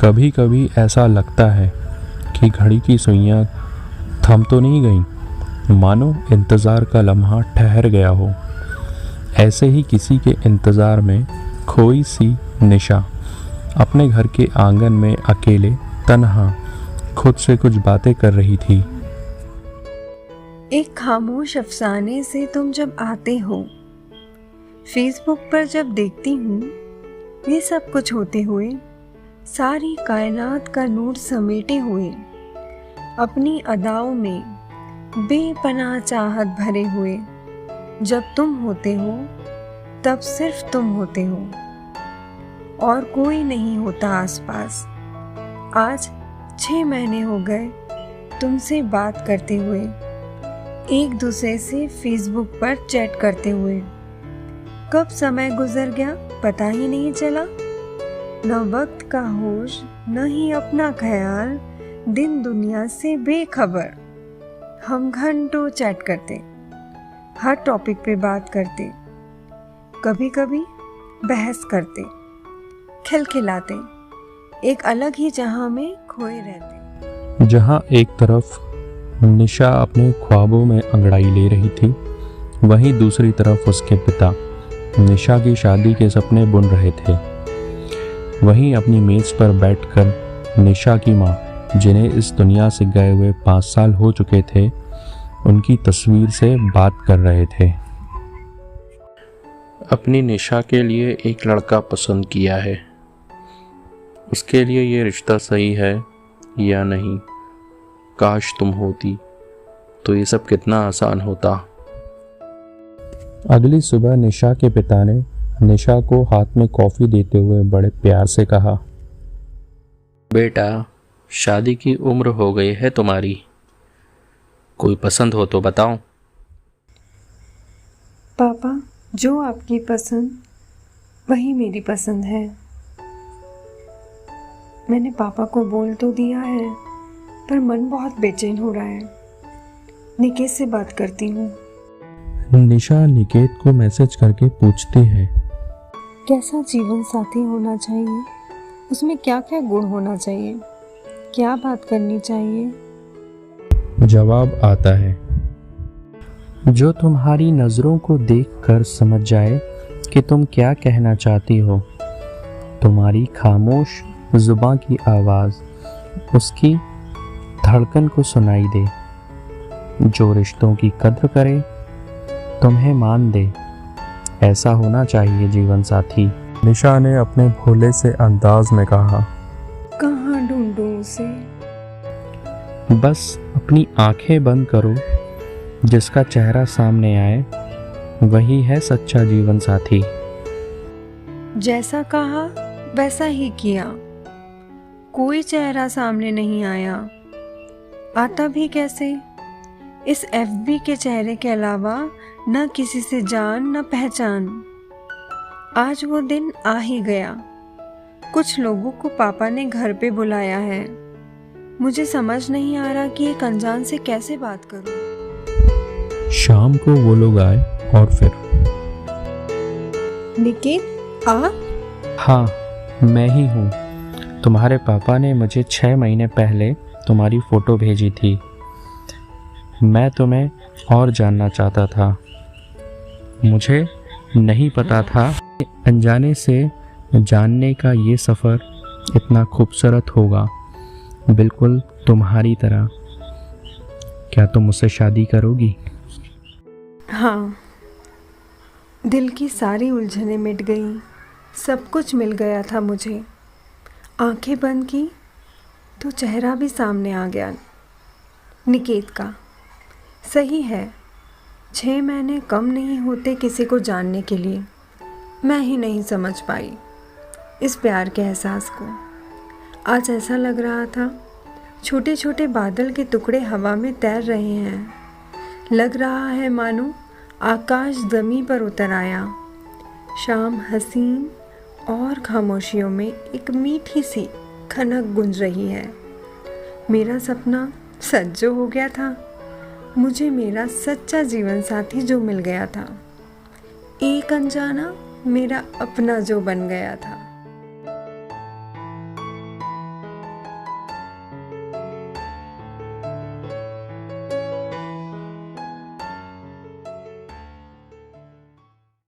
कभी कभी ऐसा लगता है कि घड़ी की सुइयां थम तो नहीं गईं, मानो इंतज़ार का लम्हा ठहर गया हो। ऐसे ही किसी के इंतज़ार में खोई सी निशा अपने घर के आंगन में अकेले तन्हा खुद से कुछ बातें कर रही थी। एक खामोश अफसाने से तुम जब आते हो, फेसबुक पर जब देखती हूँ ये सब कुछ होते हुए, सारी कायनात का नूर समेटे हुए, अपनी अदाओं में बेपनाह चाहत भरे हुए, जब तुम होते हो तब सिर्फ तुम होते हो और कोई नहीं होता आसपास। आज 6 महीने हो गए तुमसे बात करते हुए, एक दूसरे से फेसबुक पर चैट करते हुए। कब समय गुजर गया पता ही नहीं चला, न वक्त का होश न ही अपना ख्याल, दिन दुनिया से बेखबर। हम घंटों चैट करते, हर टॉपिक पे बात करते, कभी कभी बहस करते, खिलखिलाते, एक अलग ही जहां में खोए रहते। जहां एक तरफ निशा अपने ख्वाबों में अंगड़ाई ले रही थी, वहीं दूसरी तरफ उसके पिता निशा की शादी के सपने बुन रहे थे। वहीं अपनी मेज पर बैठकर निशा की माँ, जिन्हें इस दुनिया से गए हुए 5 साल हो चुके थे, उनकी तस्वीर से बात कर रहे थे। अपनी निशा के लिए एक लड़का पसंद किया है, उसके लिए ये रिश्ता सही है या नहीं। काश तुम होती तो ये सब कितना आसान होता। अगली सुबह निशा के पिता ने निशा को हाथ में कॉफ़ी देते हुए बड़े प्यार से कहा, बेटा, शादी की उम्र हो गई है तुम्हारी, कोई पसंद हो तो बताओ। पापा, जो आपकी पसंद वही मेरी पसंद है। मैंने पापा को बोल तो दिया है, पर मन बहुत बेचैन हो रहा है। निकेत से बात करती हूँ। निशा निकेत को मैसेज करके पूछती है, कैसा जीवन साथी होना चाहिए, उसमें क्या क्या गुण होना चाहिए, क्या बात करनी चाहिए। जवाब आता है, जो तुम्हारी नज़रों को देखकर समझ जाए कि तुम क्या कहना चाहती हो। तुम्हारी खामोश जुबां की आवाज़ उसकी धड़कन को सुनाई दे। जो रिश्तों की कद्र करे, तुम्हें मान दे। ऐसा होना चाहिए जीवन साथी। निशा ने अपने भोले से अंदाज में कहा, कहाँ ढूंढूं उसे। बस अपनी आंखें बंद करो, जिसका चेहरा सामने आए वही है सच्चा जीवन साथी। जैसा कहा वैसा ही किया। कोई चेहरा सामने नहीं आया, आता भी कैसे। इस एफबी के चेहरे के अलावा न किसी से जान न पहचान। आज वो दिन आ ही गया। कुछ लोगों को पापा ने घर पे बुलाया है। मुझे समझ नहीं आ रहा कि एक अनजान से कैसे बात करूं। शाम को वो लोग आए और फिर, निकेत आप? हाँ, मैं ही हूँ। तुम्हारे पापा ने मुझे 6 महीने पहले तुम्हारी फ़ोटो भेजी थी। मैं तुम्हें और जानना चाहता था। मुझे नहीं पता था कि अनजाने से जानने का ये सफ़र इतना खूबसूरत होगा, बिल्कुल तुम्हारी तरह। क्या तुम मुझसे शादी करोगी? हाँ, दिल की सारी उलझनें मिट गईं, सब कुछ मिल गया था मुझे। आंखें बंद की तो चेहरा भी सामने आ गया, निकेत का। सही है, 6 महीने कम नहीं होते किसी को जानने के लिए। मैं ही नहीं समझ पाई इस प्यार के एहसास को। आज ऐसा लग रहा था छोटे छोटे बादल के टुकड़े हवा में तैर रहे हैं। लग रहा है मानो आकाश ज़मीं पर उतर आया। शाम हसीन और खामोशियों में एक मीठी सी खनक गूंज रही है। मेरा सपना सच जो हो गया था। मुझे मेरा सच्चा जीवन साथी जो मिल गया था। एक अनजाना मेरा अपना जो बन गया था।